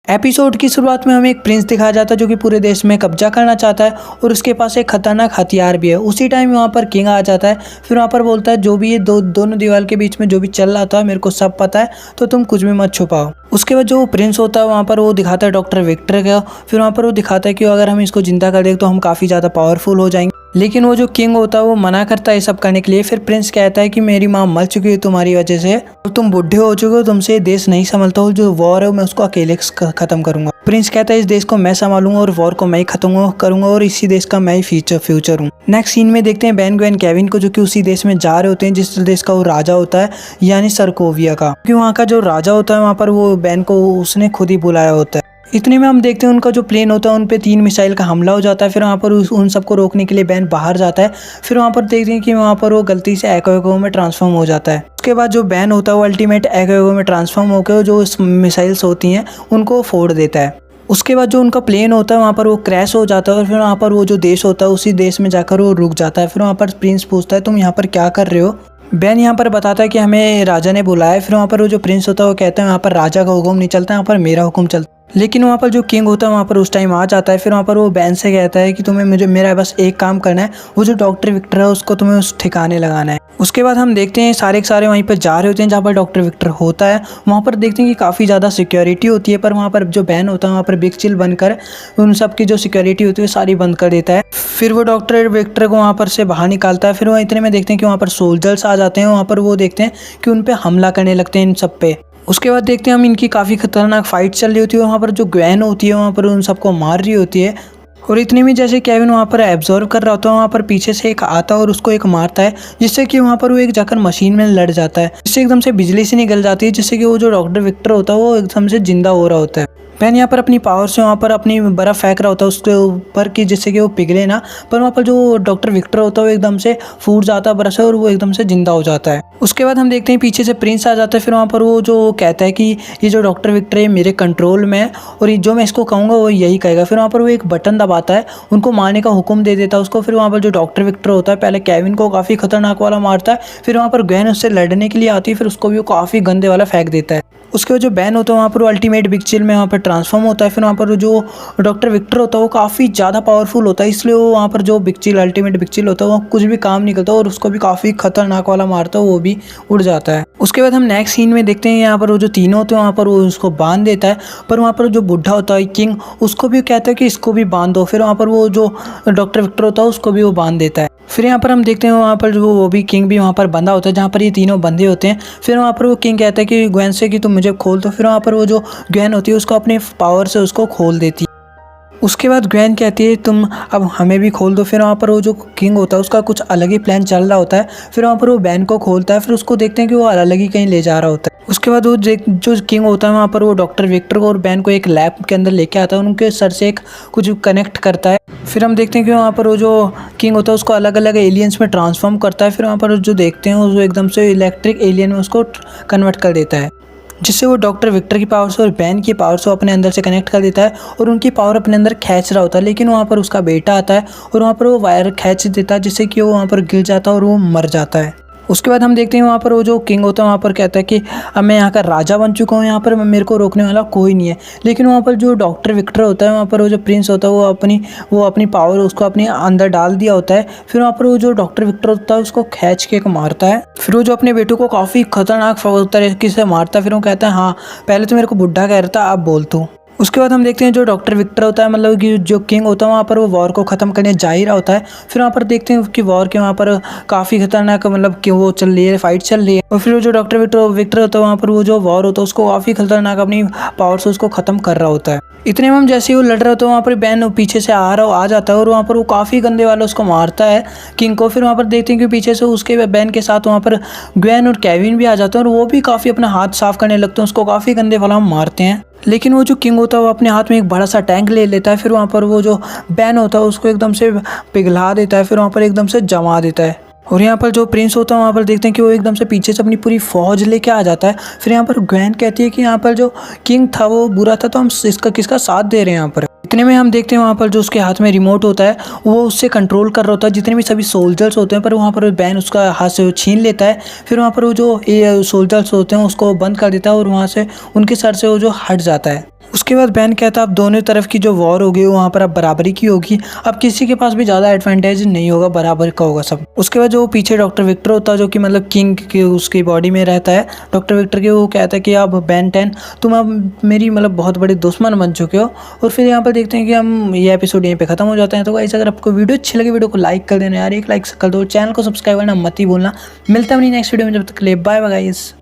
Episode की शुरुआत में हमें एक प्रिंस दिखाया जाता है जो कि पूरे देश में कब्जा करना चाहता है और उसके पास एक खतरनाक हथियार भी है। उसी टाइम वहाँ पर किंग आ जाता है। फिर वहाँ पर बोलता है जो भी ये दोनों दीवार के बीच में जो भी चल रहा था मेरे को सब पता है, तो तुम कुछ भी मत छुपाओ। उसके बाद जो प्रिंस होता है वहाँ पर वो दिखाता है डॉक्टर विक्टर का। फिर वहाँ पर वो दिखाता है कि अगर हम इसको जिंदा कर दें तो हम काफ़ी ज़्यादा पावरफुल हो जाएंगे। लेकिन वो जो किंग होता है वो मना करता है सब करने के लिए। फिर प्रिंस कहता है कि मेरी माँ मर चुकी है तुम्हारी वजह से और तुम बुढ़े हो चुके हो, तुमसे ये देश नहीं संभलता हो। जो वॉर है मैं उसको अकेले खत्म करूंगा। प्रिंस कहता है इस देश को मैं संभालूंगा और वॉर को मैं ही खत्म करूंगा और इसी देश का मैं ही फ्यूचर हूँ। नेक्स्ट सीन में देखते हैं बेन ग्वेन केविन को जो कि उसी देश में जा रहे होते हैं जिस देश का वो राजा होता है, यानी सरकोविया का। क्योंकि वहाँ का जो राजा होता है वहाँ पर वो बेन को उसने खुद ही बुलाया होता है। इतने में हम देखते हैं उनका जो प्लेन होता है उन पे 3 मिसाइल का हमला हो जाता है। फिर वहाँ पर उन सबको रोकने के लिए बेन बाहर जाता है। फिर वहाँ पर देखते हैं कि वहाँ पर वो गलती से एको में ट्रांसफॉर्म हो जाता है। उसके बाद जो बेन होता है वो अल्टीमेट एको में ट्रांसफॉर्म होकर जो मिसाइल्स होती हैं उनको फोड़ देता है। उसके बाद जो उनका प्लेन होता है वहाँ पर वो क्रैश हो जाता है और फिर वहाँ पर वो जो देश होता है उसी देश में जाकर वो रुक जाता है। फिर वहाँ पर प्रिंस पूछता है तुम यहाँ पर क्या कर रहे हो। बेन यहाँ पर बताता है कि हमें राजा ने बुलाया है। फिर वहाँ पर वो जो प्रिंस होता है वो कहता है वहाँ पर राजा का हुक्म नहीं चलता, यहाँ पर मेरा हुक्म चलता है। लेकिन वहाँ पर जो किंग होता है वहाँ पर उस टाइम आ जाता है। फिर वहाँ पर वो बेन से कहता है कि तुम्हें मेरा बस एक काम करना है, वो जो डॉक्टर विक्टर है उसको तुम्हें उस ठिकाने लगाना है। उसके बाद हम देखते हैं सारे के सारे वहीं पर जा रहे होते हैं जहाँ पर डॉक्टर विक्टर होता है। वहाँ पर देखते हैं कि काफ़ी ज़्यादा सिक्योरिटी होती है, पर वहाँ पर जो बेन होता है वहाँ पर बिग चिल बनकर उन सब की जो सिक्योरिटी होती है सारी बंद कर देता है। फिर वो डॉक्टर विक्टर को वहाँ पर से बाहर निकालता है। फिर वहाँ इतने में देखते हैं कि वहाँ पर सोल्जर्स आ जाते हैं। वहाँ पर वो देखते हैं कि उन पर हमला करने लगते हैं इन सब पे। उसके बाद देखते हैं हम इनकी काफ़ी खतरनाक फाइट चल रही होती है। वहाँ पर जो ग्वेन होती है वहाँ पर उन सबको मार रही होती है। और इतने में जैसे केविन वहाँ पर एब्जॉर्व कर रहा होता है वहाँ पर पीछे से एक आता है और उसको एक मारता है, जिससे कि वहाँ पर वो एक जाकर मशीन में लड़ जाता है, जिससे एकदम से बिजली से निकल जाती है, जिससे कि वो जो डॉक्टर विक्टर होता है वो एकदम से जिंदा हो रहा होता है। बेन यहाँ पर अपनी पावर से वहाँ पर अपनी बर्फ़ फेंक रहा होता है उसके ऊपर कि जिससे कि वो पिघले ना, पर वहाँ पर जो डॉक्टर विक्टर होता है वो एकदम से फूट जाता है बर्फ़ से और वो एकदम से जिंदा हो जाता है। उसके बाद हम देखते हैं पीछे से प्रिंस आ जाता है। फिर वहाँ पर वो जो कहता है कि ये जो डॉक्टर विक्टर है मेरे कंट्रोल में है और जो मैं इसको कहूँगा वो यही कहेगा। फिर वहाँ पर वो एक बटन दबाता है, उनको मारने का हुक्म दे देता है उसको। फिर वहाँ पर जो डॉक्टर विक्टर होता है पहले केविन को काफ़ी खतरनाक वाला मारता है। फिर वहाँ पर ग्वेन उससे लड़ने के लिए आती है, फिर उसको भी वो काफ़ी गंदे वाला फेंक देता है। उसके बाद जो बेन होता है वहाँ पर वो अल्टीमेट बिग चिल में वहाँ पर ट्रांसफॉर्म होता है। फिर वहाँ पर जो डॉक्टर विक्टर होता है वो काफ़ी ज़्यादा पावरफुल होता है, इसलिए वो वहाँ पर जो big chill ultimate big chill होता है वो कुछ भी काम निकलता है और उसको भी काफ़ी खतरनाक वाला मारता है, वो भी उड़ जाता है। उसके बाद हम नेक्स्ट सीन में देखते हैं यहाँ पर वो जो तीनों होते हैं वहाँ पर वो उसको बांध देता है, पर वहाँ पर जो बुढ़ा होता है किंग उसको भी कहता है कि इसको भी बांध दो। फिर वहाँ पर वो जो डॉक्टर विक्टर होता है उसको भी वो बांध देता है। फिर यहाँ पर हम देखते हैं वहाँ पर जो वो भी किंग भी वहाँ पर बंधा होता है जहाँ पर ये तीनों बंधे होते हैं। फिर वहाँ पर वो किंग कहता है कि ग्वेन से कि तुम मुझे खोल दो। फिर वहाँ पर वो जो ग्वेन होती है उसको अपने पावर से उसको खोल देती है। उसके बाद ग्वेन कहती है तुम अब हमें भी खोल दो। फिर वहाँ पर वो जो किंग होता है उसका कुछ अलग ही प्लान चल रहा होता है। फिर वहाँ पर वो बेन को खोलता है, फिर उसको देखते हैं कि वो अलग ही कहीं ले जा रहा होता है। उसके बाद वो जो किंग होता है वहाँ पर वो डॉक्टर विक्टर को और बेन को एक लैब के अंदर लेके आता है, उनके सर से एक कुछ कनेक्ट करता है। फिर हम देखते हैं कि वहाँ पर वो जो किंग होता है उसको अलग अलग एलियंस में ट्रांसफॉर्म करता है। फिर वहाँ पर जो देखते हैं वो एकदम से इलेक्ट्रिक एलियन में उसको कन्वर्ट कर देता है, जिससे वो डॉक्टर विक्टर की पावर से और बेन की पावर से अपने अंदर से कनेक्ट कर देता है और उनकी पावर अपने अंदर खींच रहा होता है। लेकिन वहाँ पर उसका बेटा आता है और वहाँ पर वो वायर खींच देता है, जिससे कि वो वहाँ पर गिर जाता है और वो मर जाता है। उसके बाद हम देखते हैं वहाँ पर वो जो किंग होता है वहाँ पर कहता है कि अब मैं यहाँ का राजा बन चुका हूँ, यहाँ पर मेरे को रोकने वाला कोई नहीं है। लेकिन वहाँ पर जो डॉक्टर विक्टर होता है वहाँ पर वो जो प्रिंस होता है वो अपनी पावर उसको अपने अंदर डाल दिया होता है। फिर वहाँ पर वो जो डॉक्टर विक्टर होता है उसको खींच के मारता है। फिर वो जो अपने बेटों को काफ़ी खतरनाक तरीके से मारता है। फिर वो कहता है हाँ पहले तो मेरे को बुढ़ा कह रहा था, अब बोल तू। उसके बाद हम देखते हैं जो डॉक्टर विक्टर होता है मतलब कि जो किंग होता है वहाँ पर वो वॉर को ख़त्म करने जा ही रहा होता है। फिर वहाँ पर देखते हैं कि वॉर के वहाँ पर काफ़ी खतरनाक मतलब कि वो चल रही है, फाइट चल रही है। और फिर वो जो डॉक्टर विक्टर होता है वहाँ पर वो जो वॉर होता है उसको काफ़ी खतरनाक अपनी पावर से उसको ख़त्म कर रहा होता है। इतने में हम जैसे ही वो लड़ रहे होते हैं वहाँ पर बेन पीछे से आ जाता है और वहाँ पर वो काफ़ी गंदे वाला उसको मारता है किंग को। फिर वहाँ पर देखते हैं कि पीछे से उसके बेन के साथ वहाँ पर ग्वेन और केविन भी आ जाते हैं और वो भी काफ़ी अपना हाथ साफ करने लगते हैं, उसको काफ़ी गंदे वाला मारते हैं। लेकिन वो जो किंग होता है वो अपने हाथ में एक बड़ा सा टैंक ले लेता है। फिर वहाँ पर वो जो बेन होता है उसको एकदम से पिघला देता है, फिर वहाँ पर एकदम से जमा देता है। और यहाँ पर जो प्रिंस होता है वहाँ पर देखते हैं कि वो एकदम से पीछे से अपनी पूरी फौज लेके आ जाता है। फिर यहाँ पर ग्वेन कहती है कि यहाँ पर जो किंग था वो बुरा था, तो हम किसका साथ दे रहे हैं यहाँ पर। इतने में हम देखते हैं वहाँ पर जो उसके हाथ में रिमोट होता है वो उससे कंट्रोल कर रहा होता है जितने भी सभी सोल्जर्स होते हैं, पर वहाँ पर बैन उसका हाथ से छीन लेता है। फिर वहाँ पर वो जो सोल्जर्स होते हैं उसको बंद कर देता है और वहाँ से उनके सर से वो जो हट जाता है। उसके बाद बैन कहता है अब दोनों तरफ की जो वॉर होगी वहाँ पर अब बराबरी की होगी, अब किसी के पास भी ज़्यादा एडवांटेज नहीं होगा, बराबर का होगा सब। उसके बाद जो पीछे डॉक्टर विक्टर होता है जो कि मतलब किंग के उसकी बॉडी में रहता है डॉक्टर विक्टर के, वो कहता है कि अब बैन 10 तुम अब मेरी मतलब बहुत बड़े दुश्मन बन चुके हो। और फिर यहाँ पर देखते हैं कि हम ये एपिसोड यहीं पे खत्म हो जाते हैं। तो गाइस अगर आपको वीडियो अच्छी लगी वीडियो को लाइक कर देना यार, एक लाइक कर दो, चैनल को सब्सक्राइब करना मत ही बोलना। मिलता है अपनी नेक्स्ट वीडियो में, जब तक के लिए बाय बाय गाइस।